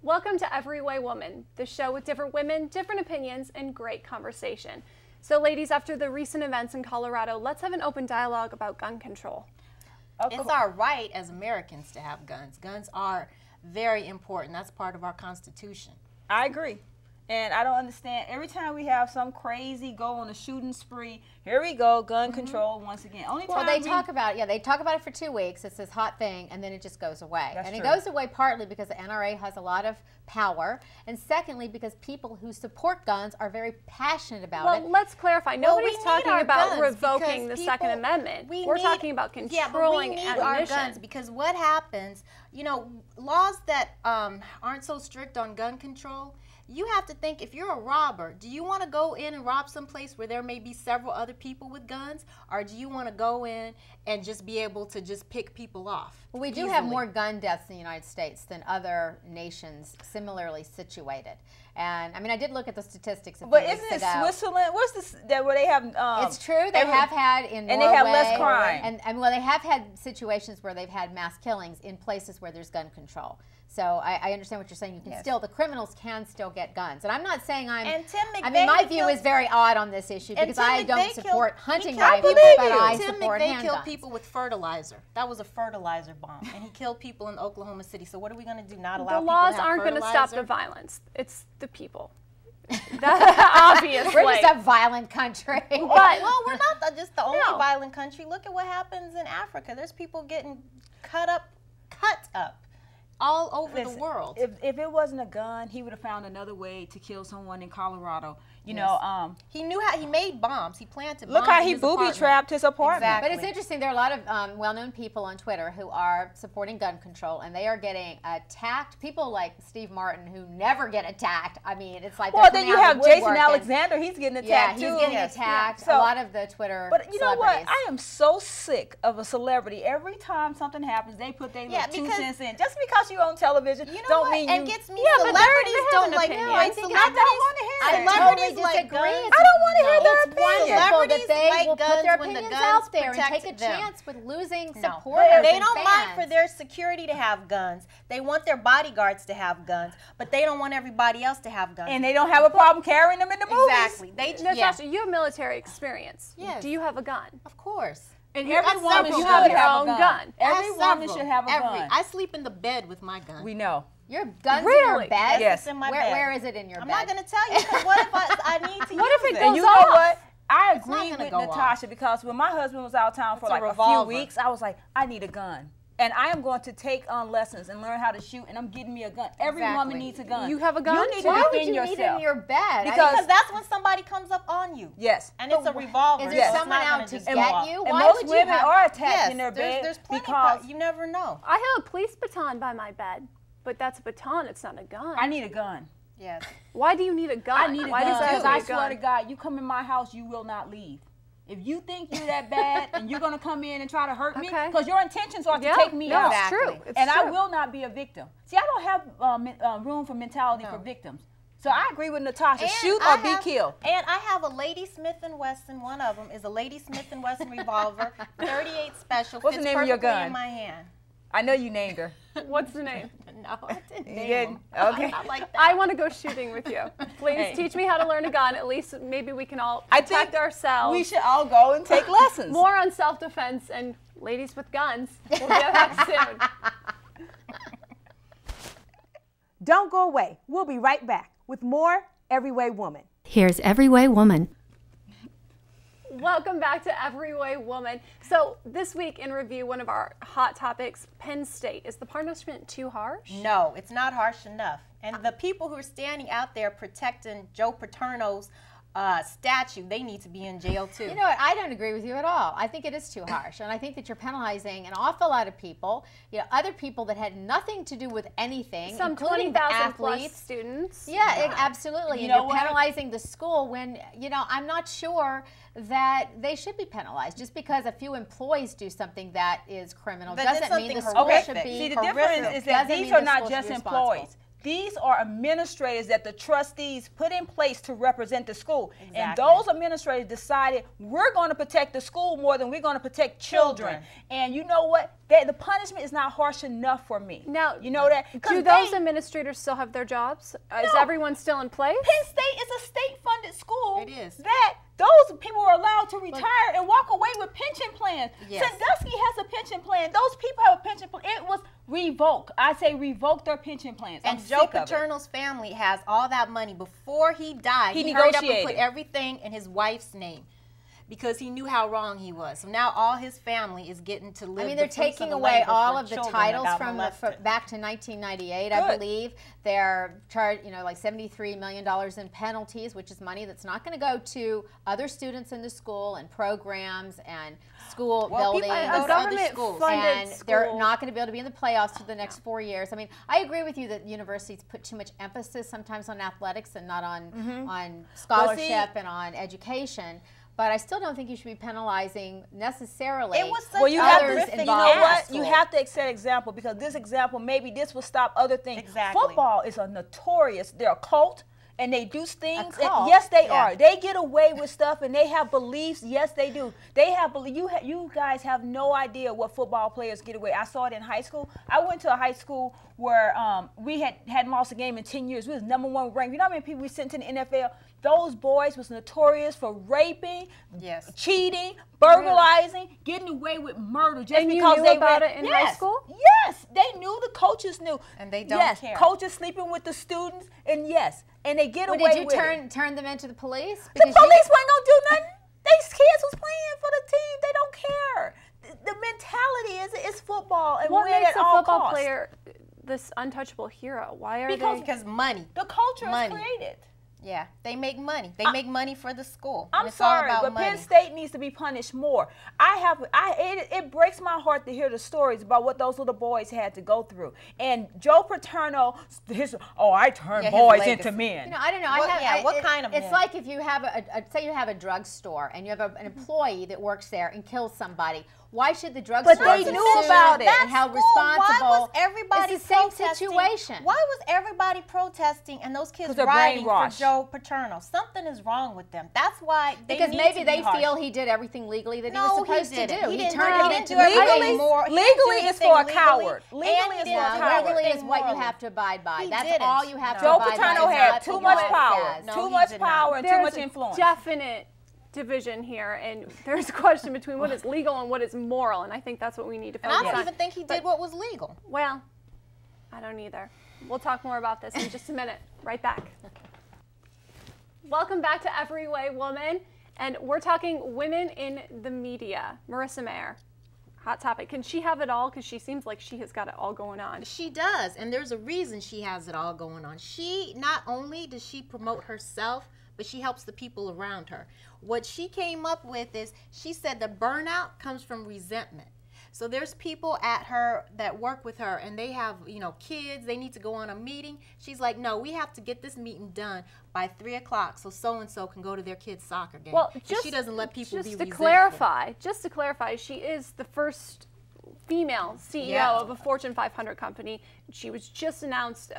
Welcome to Every Way Woman, the show with different women, different opinions, and great conversation. So ladies, after the recent events in Colorado, let's have an open dialogue about gun control. It's our right as Americans to have guns. Guns are very important. That's part of our Constitution. I agree. And I don't understand. Every time we have some crazy go on a shooting spree, here we go, gun control once again. Well, they talk about they talk about it for 2 weeks. It's this hot thing, and then it just goes away. That's and true. It goes away partly because the NRA has a lot of power, and secondly because people who support guns are very passionate about it. Well, let's clarify. Nobody's talking about guns revoking the Second Amendment. We're talking about controlling ammunition. Our guns, because what happens, you know, laws that aren't so strict on gun control, you have to think, if you're a robber, do you want to go in and rob someplace where there may be several other people with guns, or do you want to go in and just be able to just pick people off? Well, we do have more gun deaths in the United States than other nations similarly situated. And I mean, I did look at the statistics a few But weeks isn't it ago. Switzerland? What's this that where they have? It's true. They have had in and Norway, they have less crime. And well, they have had situations where they've had mass killings in places where there's gun control. So I understand what you're saying. You can still, the criminals can still get guns. And I'm not saying I'm. And Tim McVeigh, I mean, my view is very odd on this issue because I don't support hunting rifles, but I support handguns. Tim McVeigh killed people with fertilizer. That was a fertilizer bomb, and he killed people in Oklahoma City. So what are we going to do? Not allow the people laws to have aren't going to fertilizer? stop the violence. It's the people. Obviously. We're just a violent country. But, well, we're not just the only violent country. Look at what happens in Africa. There's people getting cut up all over the world. If it wasn't a gun, he would have found another way to kill someone in Colorado. You know, he knew how he made bombs. He planted bombs. Look how in he his booby-trapped his apartment. Exactly. But it's interesting. There are a lot of well-known people on Twitter who are supporting gun control, and they are getting attacked. People like Steve Martin, who never get attacked. I mean, it's like well, then you have Jason Alexander. He's getting attacked too. Yeah, he's getting attacked. So, a lot of the Twitter. But you know what? I am so sick of a celebrity. Every time something happens, they put their little 2 cents in. Just because you're on television, you know don't what? mean and you. gets me. Celebrities don't like. No, I think I don't want to hear that. Celebrities like guns. I don't want to hear their It's opinion. wonderful that they like will put guns their when the opinions guns out there and take a protect them. chance with losing No. supporters. They and don't mind fans. for their security to have guns. They want their bodyguards to have guns, but they don't want everybody else to have guns. And they don't have a problem carrying them in the movies. Exactly. Natasha, you have military experience. Yes. Do you have a gun? Of course. And Every every woman woman should have your have own a gun. Every woman should have a gun. I sleep in the bed with my gun. We know. Your guns in Really? your bed? Yes. It's in my Where, bed. where is it in your I'm bed? not going to tell you, because what if I need to What use if it it? goes And you know off? what? I It's not agree gonna with go Natasha because when my husband was out of town for It's a like a few revolver. weeks, I was like, I need a gun. And I am going to take on lessons and learn how to shoot, and I'm getting me a gun. Every woman needs a gun. You have a gun? You need Why to would defend you yourself. need it in your bed? Because that's when somebody comes up on you. Yes. And it's a revolver. Is there so it's someone not out gonna to just get go off. you? And Why most would you women have- are attacked Yes, in their bed there's plenty because you never know. I have a police baton by my bed, but that's a baton. It's not a gun. I need a gun. Yes. Why do you need a gun? I need a Why gun does that because have I to be a swear to gun? God, you come in my house, you will not leave. If you think you're that bad and you're going to come in and try to hurt me, Okay. because your intentions are to Yeah, take me no, out. it's Exactly. true. It's And I true. will not be a victim. See, I don't have room for mentality for victims. So I agree with Natasha. And Shoot I or be have- killed. And I have a Lady Smith & Wesson. One of them is a Lady Smith & Wesson revolver, 38 special. What's the fits name of your perfectly gun? in my hand. I know you named her. What's the name? No, I didn't You name didn't? them. Okay. I'm not like that. I want to go shooting with you. Please Hey. teach me how to learn a gun. At least maybe we can all I protect think ourselves. We should all go and take lessons. More on self-defense and ladies with guns. We'll get back soon. Don't go away. We'll be right back with more Every Way Woman. Here's Every Way Woman. Welcome back to Every Way Woman. So this week in review, one of our hot topics, Penn State. Is the punishment too harsh? No, it's not harsh enough. And the people who are standing out there protecting Joe Paterno's statue, they need to be in jail too. You know what? I don't agree with you at all. I think it is too harsh, and I think that you're penalizing an awful lot of people. You know, other people that had nothing to do with anything, Some including the 20,000 plus athletes. students. Yeah, absolutely. You And know you're what? penalizing the school when, you know, I'm not sure that they should be penalized. Just because a few employees do something that is criminal That is doesn't mean the something school Okay, should be see, the horrific. difference is that Doesn't these mean are the not school should just be responsible. employees. These are administrators that the trustees put in place to represent the school. Exactly. And those administrators decided we're going to protect the school more than we're going to protect children. And you know what? The punishment is not harsh enough for me. Now, you know that? Do those administrators still have their jobs? Is everyone still in place? Penn State is a state-funded school. It is. That those people are allowed to retire and walk away with pension plans. Yes. Sandusky has a pension plan. Those people have a pension plan. It was revoked. I say revoke their pension plans. And I'm Joe sick of it. Paterno's family has all that money. Before he died, He hurried up and negotiated. put everything in his wife's name because he knew how wrong he was. So now all his family is getting to live. I mean, the they're fruits of taking the away labor all for of the children titles that got from molested. back to 1998, I Good. believe. They're charged, like $73 million in penalties, which is money that's not going to go to other students in the school and programs and school buildings. The government funded and they're school. not going to be able to be in the playoffs for the next 4 years. I mean, I agree with you that universities put too much emphasis sometimes on athletics and not on scholarship and on education. But I still don't think you should be penalizing necessarily. It was such Well, you have others to, you know involved in what? school. You have to set example because this example, maybe this will stop other things. Exactly. Football is a notorious, they're a cult. And they do things. And cult? yes, they Yeah. are. They get away with stuff, and they have beliefs. Yes, they do. They have belief. You guys have no idea what football players get away. I saw it in high school. I went to a high school where we hadn't lost a game in 10 years. We was #1 ranked. You know how many people we sent to the NFL? Those boys was notorious for raping, cheating, burglarizing, getting away with murder just And you because knew they about read. it in high school? Yes, they knew. The coaches knew. And they don't yes, care. coaches sleeping with the students, and yes, and they get Well, away did you with it. turn them into the police? The Because police wasn't gonna do nothing. These kids was playing for the team. They don't care. The mentality is football and What win makes at a all football costs. player this untouchable hero? Why are Because money. The culture Money. is created. Yeah, they make money. They make money for the school. I'm And it's all sorry, about but money. Penn State needs to be punished more. It breaks my heart to hear the stories about what those little boys had to go through. And Joe Paterno, I turn his boys legacy. into men. I don't know. What kind of It's men? like if you have say you have a drugstore and you have an employee that works there and kills somebody. Why should the drugstore they be knew sued about it. and held responsible? Why was everybody It's the same protesting? situation. Why was everybody protesting and those kids 'Cause they're riding for brainwashed. Joe Paterno? Something is wrong with them. That's why they Because need maybe to they be harsh. feel he did everything legally that he No, was he supposed to didn't. do. He didn't turned do it it. into He didn't do Legally, anything more. He didn't do legally is anything for a legally, coward. and Legally he is didn't for a do Yeah, coward. legally is anything what you morally. have to abide by. He That's didn't. all you have to Joe abide by. Paterno is had not too what much the law power, says. No, too he much did not. power, and too There's much a influence. definite division here, and there's a question between what is legal and what is moral, and I think that's what we need to And focus I don't on. even think he did what was legal. Well, I don't either. We'll talk more about this in just a minute. Right back. Welcome back to Everyway Woman, and we're talking women in the media. Marissa Mayer, hot topic. Can she have it all? Because she seems like she has got it all going on. She does, and there's a reason she has it all going on. She, not only does she promote herself, but she helps the people around her. What she came up with is, she said the burnout comes from resentment. So there's people at her that work with her, and they have, kids, they need to go on a meeting. She's like, no, we have to get this meeting done by 3 o'clock so so-and-so can go to their kid's soccer game. Well, And she doesn't let people be just resentful. to clarify, she is the first female CEO Yeah. of a Fortune 500 company. She was just announced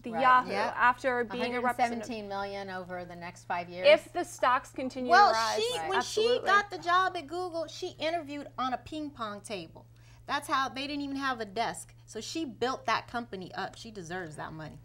the Right. Yahoo Yeah. after being a representative. $117 million over the next 5 years. If the stocks continue Well, to rise, when absolutely. she got the job at Google, she interviewed on a ping pong table. That's how they didn't even have a desk. So she built that company up. She deserves that money.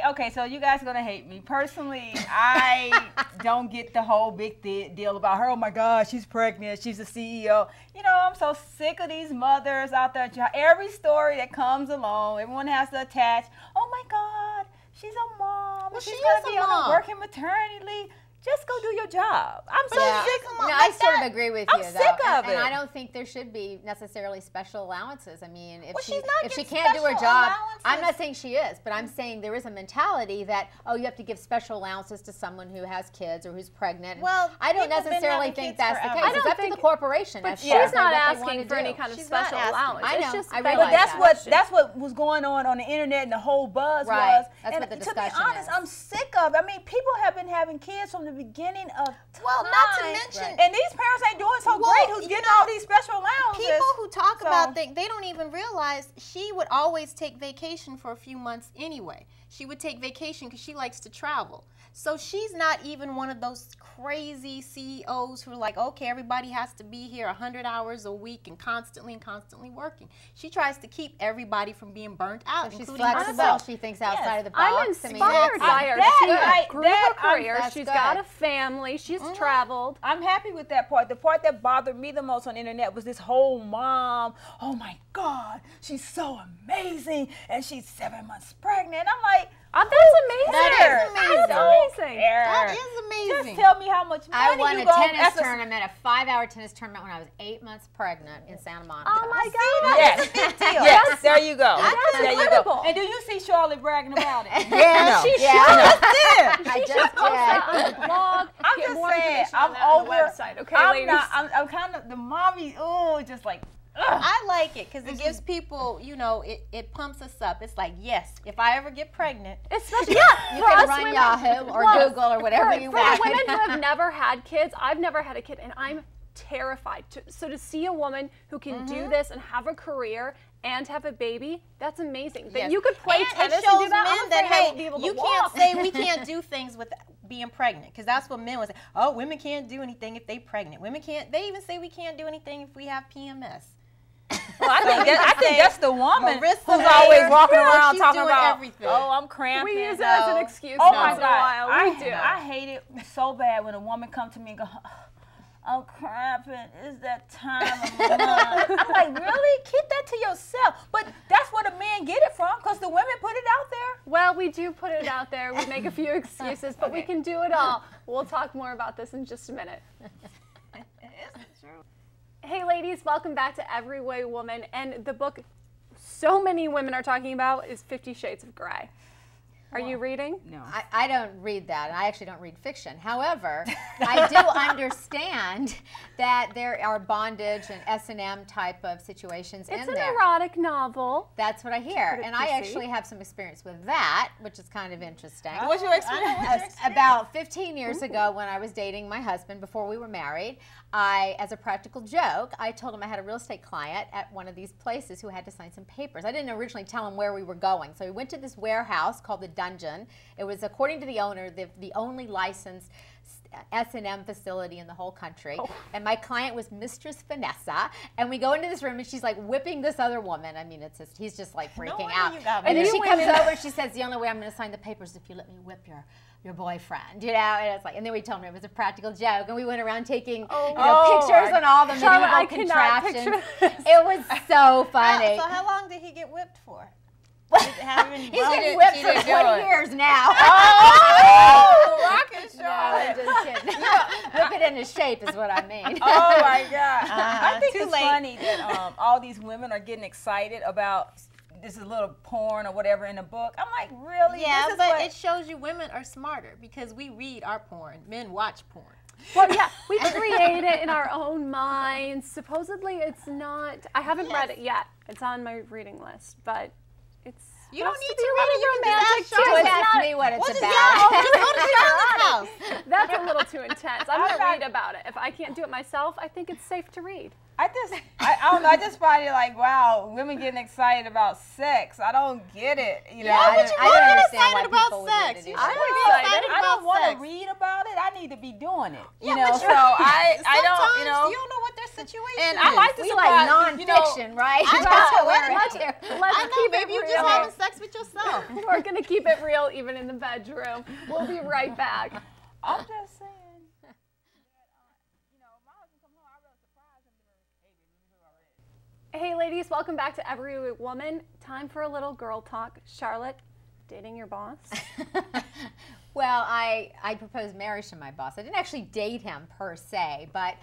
Okay, so you guys are gonna hate me. Personally, I don't get the whole big deal about her. Oh my God, she's pregnant. She's a CEO. I'm so sick of these mothers out there. Every story that comes along, everyone has to attach. Oh my God, she's a mom. Well, She's she gonna is a be on mom. a working maternity leave. Just go do your job. I'm so Yeah. sick. I sort of agree with you, I'm though. sick of and it. I don't think there should be necessarily special allowances. I mean, if Well, she she's not if she getting can't do her special job, allowances. I'm not saying she is, but I'm saying there is a mentality that you have to give special allowances to someone who has kids or who's pregnant. And Well, I don't people been necessarily having think kids that's the forever. case. I It's don't up to the think- corporation. But as she's far as not what they asking wanna for any do. kind of She's not special asking. allowance. I It's know. just I they realize like that. That's what was going on the internet and the whole buzz Right. was. That's and what the to discussion be honest, is. I'm sick of it. I mean, people have been having kids from the beginning of time. Well, not to mention- and these parents ain't doing so Well, great. Who's you getting know, all these special allowances? People who talk So- about things, they don't even realize she would always take vacation for a few months anyway. She would take vacation because she likes to travel. So she's not even one of those crazy CEOs who are like, okay, everybody has to be here 100 hours a week and constantly working. She tries to keep everybody from being burnt out. So she's including flexible. herself. She thinks outside of the box. I'm inspired by her. She grew her career. She's got a family. She's traveled. I'm happy with that part. The part that bothered me the most on the internet was this whole mom. Oh my God, she's so amazing, and she's 7 months pregnant. I'm like, that's amazing. That is amazing. That's amazing. That is amazing. Just tell me how much money I won you a gonna tennis tournament, a 5-hour tennis tournament when I was 8 months pregnant in Santa Monica. Oh my God. Yes, yes, there you go. That's There you incredible. go. And do you see Charlotte bragging about it? Yeah, No. she I She just should post that on did. the blog. I'm Get just more saying, information I'm on that on the over. website. Okay, I'm ladies. not. I'm kind of the mommy. Oh, just like. I like it because it gives people, you know, it pumps us up. It's like, yes, if I ever get pregnant, Especially, You for can us run women, Yahoo or well, Google or whatever you for want. the women who have never had kids, I've never had a kid, and I'm terrified. So to see a woman who can do this and have a career and have a baby, that's amazing. That yes. you could play and tennis it shows and do that. men I'm that, afraid I won't hey, be able to you walk. can't say we can't do things with being pregnant, because that's what men would say. Oh, women can't do anything if they pregnant. Women can't. They even say we can't do anything if we have PMS. Well, I think that's the woman Marissa who's Mayer, always walking around she's talking doing about everything. Oh, I'm cramping. We use it as an No. excuse Oh once my in a God, while. We do. I hate it so bad when a woman comes to me and go, I'm cramping. It's that time of the month. I'm like, really? Keep that to yourself. But that's where the men get it from, because the women put it out there. Well, we do put it out there. We make a few excuses, but we can do it all. We'll talk more about this in just a minute. Hey, ladies, welcome back to Every Way Woman. And the book so many women are talking about is 50 Shades of Grey. Are you reading? No. I don't read that, and I actually don't read fiction. However, I do understand that there are bondage and S&M type of situations in It's an there. erotic novel. That's what I hear, put it and I PC. actually have some experience with that, which is kind of interesting. What's your experience? About 15 years ago, when I was dating my husband before we were married, as a practical joke, I told him I had a real estate client at one of these places who had to sign some papers. I didn't originally tell him where we were going, so we went to this warehouse called the Dungeon. It was, according to the owner, the only licensed S&M facility in the whole country. And my client was Mistress Vanessa, and we go into this room and she's like whipping this other woman. I mean, he's just like freaking out. And then she comes over and she says, the only way I'm going to sign the papers is if you let me whip your boyfriend, you know, and it's like, and then we told him it was a practical joke, and we went around taking pictures on all the Charlotte, medieval I cannot contraptions. picture It was so funny. So how long did he get whipped for? He's been whipped for 20 years now. Rocket No, I'm just kidding. Whip it into shape is what I mean. Oh my God. I think too it's late. funny that all these women are getting excited about this is a little porn or whatever in the book. I'm like, really? Yeah, This is but what- it shows you women are smarter because we read our porn. Men watch porn. Well, yeah, we create it in our own minds. Supposedly, it's not. I haven't read it yet. It's on my reading list, but it's. You don't supposed need be to read it. You can romantic just ask too. Charlotte. It's Ask not- me what it's Just about. go to Charlotte's house. That's a little too intense. I'm I'm gonna not- read about it. If I can't do it myself, I think it's safe to read. I don't know. I just find it like, wow, women getting excited about sex. I don't get it. You know, Yeah, But you I don't don't get understand why excited about people would want sex. to do You that. should I'm be excited. excited I don't about want sex. to read about it. I need to be doing it. Yeah, You know, but so I Sometimes don't, you know. you don't know what their situation And is. I like to We surprise, like you know, nonfiction, right? I That's know. what we're Let's into. I know, keep maybe it you real. just having sex with yourself. We're gonna keep it real even in the bedroom. We'll be right back. I'm just saying. Hey ladies, welcome back to Every Woman. Time for a little girl talk. Charlotte, dating your boss? Well, I proposed marriage to my boss. I didn't actually date him per se, but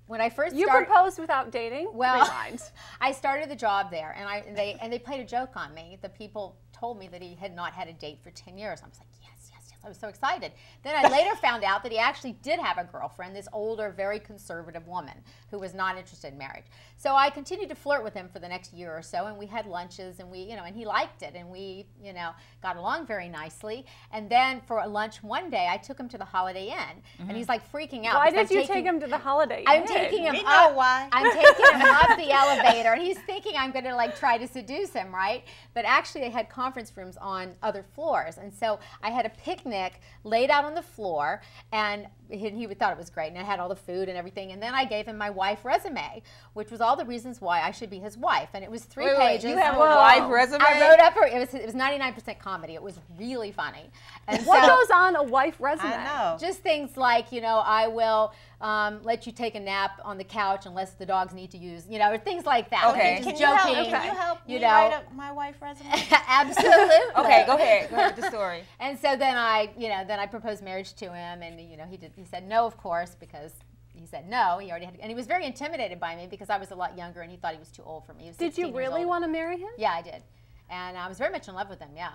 when I first You started, proposed without dating? well, Rewind. I started the job there, and they played a joke on me. The people told me that he had not had a date for 10 years. I was like, yes, I was so excited. Then I later found out that he actually did have a girlfriend, this older, very conservative woman who was not interested in marriage. So I continued to flirt with him for the next year or so, and we had lunches, and and he liked it, and we, got along very nicely. And then for lunch one day, I took him to the Holiday Inn, and he's like freaking out. Why did you take him to the Holiday Inn? I'm taking him We up. know why. I'm taking him up the elevator, and he's thinking I'm going to like try to seduce him, right? But actually, they had conference rooms on other floors, and so I had a picnic laid out on the floor, and he thought it was great, and I had all the food and everything. And then I gave him my wife resume, which was all the reasons why I should be his wife, and it was 3 pages. You have a wife resume? I wrote up it was 99% comedy. It was really funny. And What so, goes on a wife resume? I know. just things like, I will let you take a nap on the couch unless the dogs need to use, things like that. Okay. Just Can joking. you help you me know. write up my wife resume? Absolutely. Okay, go ahead. Go ahead with the story. And so then I proposed marriage to him, and he said no, of course, because he said no. He already had, and he was very intimidated by me because I was a lot younger, and he thought he was too old for me. He was Did 16 you years really old. want to marry him? Yeah, I did, and I was very much in love with him. Yeah.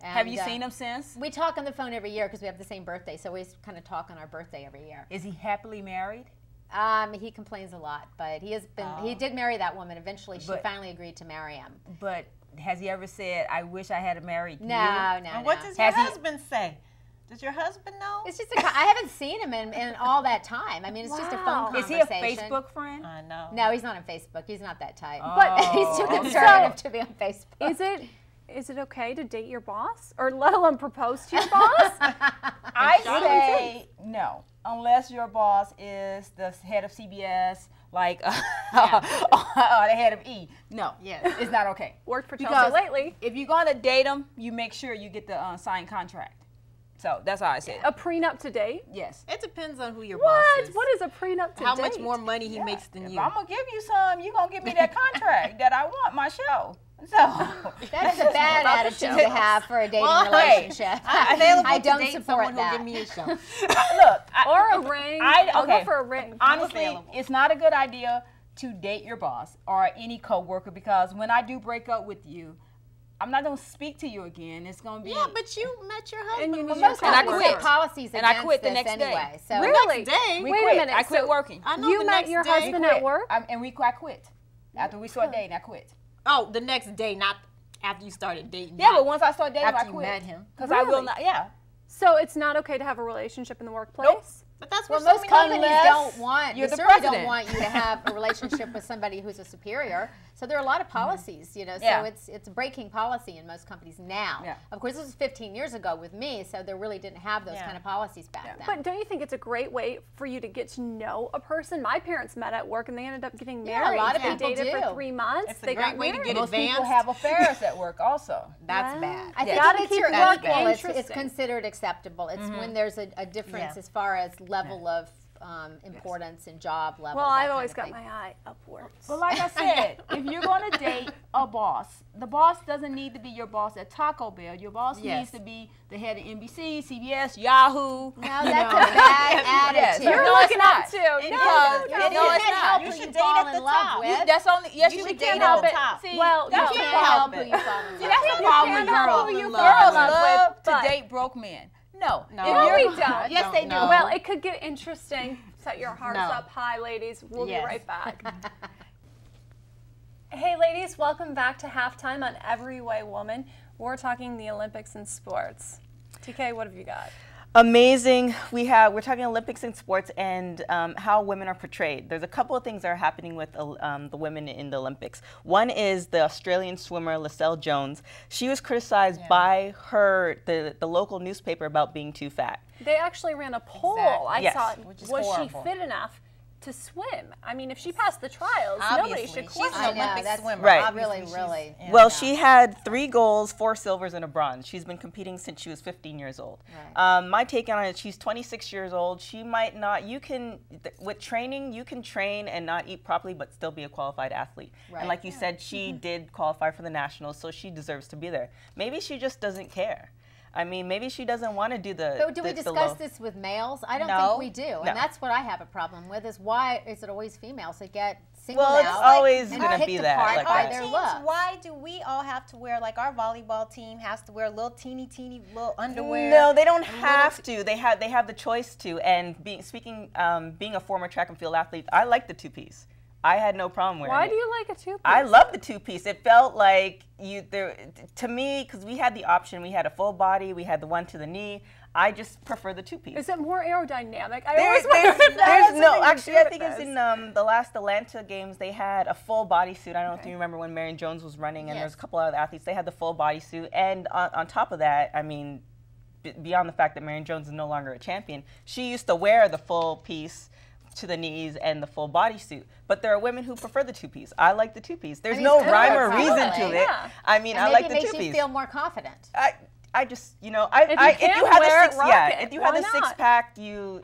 And, Have you seen him since? We talk on the phone every year because we have the same birthday, so we kind of talk on our birthday every year. Is he happily married? He complains a lot, but he has been. He did marry that woman. Eventually, she finally agreed to marry him. But has he ever said, I wish I had married you? No. And what does your Has he- husband say? Does your husband know? It's just I haven't seen him in all that time. I mean, it's just a Wow. phone Is he a conversation. Facebook friend? I know. No, he's not on Facebook. He's not that type. But He's too okay. conservative to be on Facebook. Is it okay to date your boss, or let alone propose to your boss? I say no, unless your boss is the head of CBS, like the head of E. No, it's not okay. Worked for Because Chelsea lately. if you're gonna date them, you make sure you get the signed contract. So that's how I say it. A prenup to date? Yes. It depends on who your What? boss is. What is a prenup to How date? much more money he makes than If you. I'm gonna give you some, you're gonna give me that contract that I want, my show. So That's a bad attitude to have for a dating relationship. I'm available I to don't date support someone that. who'll give me a show. look, Or a ring. I'll go for a ring. Honestly, available. it's not a good idea to date your boss or any coworker, because when I do break up with you, I'm not gonna speak to you again. It's gonna be Yeah, but you met your husband. And you when need you your were And I Companies quit. have policies And I against quit the this next day. anyway. So Really? day. we Wait a quit. minute, I quit so working. I know You the met next your day. husband quit. at work? I quit. After we started dating, I quit. Oh, the next day, not after you started dating. Yeah, not but once I started dating, after I you quit. met him. Because I will Really? not. Yeah. So it's not okay to have a relationship in the workplace? But that's Well, what most companies unless don't want. you're They the certainly don't president. want you to have a relationship with somebody who's a superior. So there are a lot of policies, So Yeah. it's breaking policy in most companies now. Yeah. Of course, this was 15 years ago with me, so they really didn't have those kind of policies back then. But don't you think it's a great way for you to get to know a person? My parents met at work and they ended up getting Yeah, a married. lot of They people dated do. for 3 months. It's a they great got way to married. get Most people advanced. have affairs at work also. That's Wow. bad. I think Gotta when it's keep your work equal, it's interesting. considered acceptable. It's when there's a difference as far as level of importance and job level. Well, that I've kind always of got thing. my eye upwards. But like I said, if you're going to date a boss, the boss doesn't need to be your boss at Taco Bell. Your boss Yes. needs to be the head of NBC, CBS, Yahoo. No, that's a bad Yes. attitude. You're No, looking it's up not. too. Because No, it- You no, it's can't not. help You who should you date fall at the in love top. with. That's only yes, You you should date date at on the top. See, Well, that's you the can't problem. help who you fall in love See, that's with. the problem with can't help girls. who you Girls fall in love love with, to but- date broke men. No. No. If No, you're- we don't. Yes, they do. No. Well, it could get interesting. Set your hearts No. up high, ladies. We'll Yes. be right back. Hey, ladies, welcome back to Halftime on Every Way Woman. We're talking the Olympics and sports. TK, what have you got? Amazing. We're talking Olympics and sports and how women are portrayed. There's a couple of things that are happening with the women in the Olympics. One is the Australian swimmer Lascelles Jones. She was criticized by the local newspaper about being too fat. They actually ran a poll. Exactly. I Yes. saw, Which is was horrible. she fit enough to swim? I mean, if she passed the trials, nobody Obviously. should She's question an I know, Olympic that's swimmer. Right. Obviously, Really, she's- really. yeah. Well, she had 3 golds, 4 silvers, and a bronze. She's been competing since she was 15 years old. Right. My take on it, she's 26 years old. She might not, with training, you can train and not eat properly, but still be a qualified athlete. Right. And like you said, she did qualify for the nationals, so she deserves to be there. Maybe she just doesn't care. I mean, maybe she doesn't want to do the. But do we the discuss low. this with males? I don't No. think we do. No. And that's what I have a problem with is why is it always females that get singled Well, it's out always and going to picked be apart that. Like by that. their Teams, look. why do we all have to wear, like our volleyball team has to wear little teeny little underwear? No, they don't have to. They have the choice to. And being a former track and field athlete, I like the two-piece. I had no problem wearing it. Why do you like a two-piece? I love the two-piece. It felt like to me, because we had the option. We had a full body. We had the one to the knee. I just prefer the two-piece. Is it more aerodynamic? There's no, actually, I think it's in the last Atlanta games, they had a full bodysuit. I don't know if you remember when Marion Jones was running, and there's a couple other athletes. They had the full bodysuit. And on top of that, I mean, beyond the fact that Marion Jones is no longer a champion, she used to wear the full piece to the knees and the full bodysuit. But there are women who prefer the two-piece. I like the two-piece. There's no rhyme or reason to it. Yeah. I mean, And I like the maybe two-piece. it makes you feel more confident. I just, you know, If you have the six-pack, even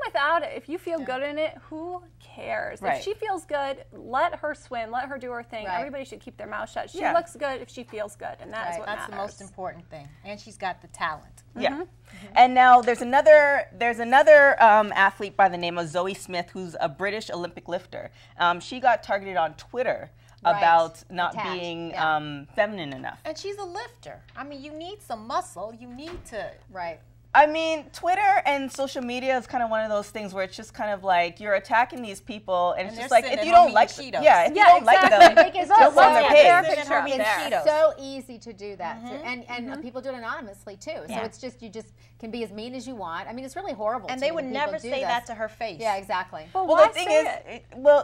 without it, if you feel good in it, who cares? Right. If she feels good, let her swim, let her do her thing. Right. Everybody should keep their mouth shut. She Yeah. looks good if she feels good, and that is what That's matters. the most important thing. And she's got the talent. Yeah. And now there's another athlete by the name of Zoe Smith, who's a British Olympic lifter. She got targeted on Twitter about not being feminine enough. And she's a lifter. I mean, you need some muscle. You need to. Right. I mean, Twitter and social media is kind of one of those things where it's just kind of like you're attacking these people, and it's just like if you don't like them, if you don't like them, don't go on their page. It's so easy to do that, and people do it anonymously too. So it's just you just can be as mean as you want. I mean, it's really horrible. And they would never say that to her face. Yeah, exactly. Well, the thing is,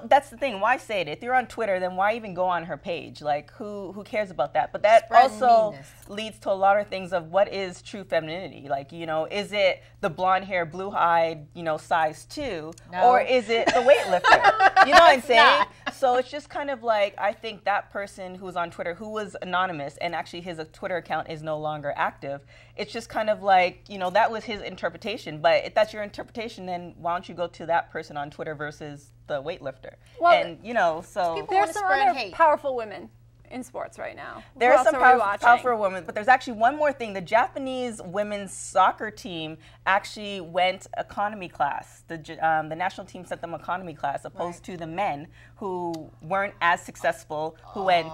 that's the thing. Why say it? If you're on Twitter, then why even go on her page? Like, who cares about that? But that also leads to a lot of things of what is true femininity. Like, you know, is it the blonde hair, blue-eyed, you know, size 2, or is it the weightlifter? You know what I'm saying? So it's just kind of like, I think that person who was on Twitter, who was anonymous, and actually his Twitter account is no longer active. It's just kind of like, you know, that was his interpretation. But if that's your interpretation, then why don't you go to that person on Twitter versus the weightlifter? Well, and you know, so there's some other powerful women in sports right now. There are some powerful women, but there's actually one more thing. The Japanese women's soccer team actually went economy class. The national team sent them economy class, opposed to the men who weren't as successful, who went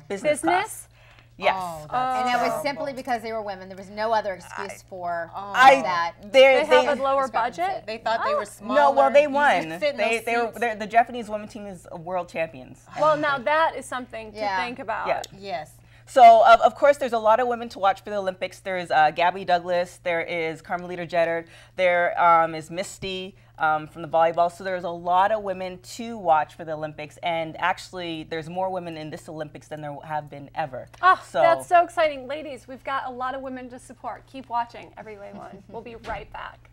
business class. Yes. And that was simply because they were women. There was no other excuse for that. They have a lower budget? They thought they were smaller. No, well, they won. The Japanese women team is world champions. Well, now that is something to think about. Yeah. Yes. So, of course, there's a lot of women to watch for the Olympics. There's Gabby Douglas. There is Carmelita Jeter. There is Misty from the volleyball. So there's a lot of women to watch for the Olympics. And actually, there's more women in this Olympics than there have been ever. Oh, that's so exciting. Ladies, we've got a lot of women to support. Keep watching Every Way One. We'll be right back.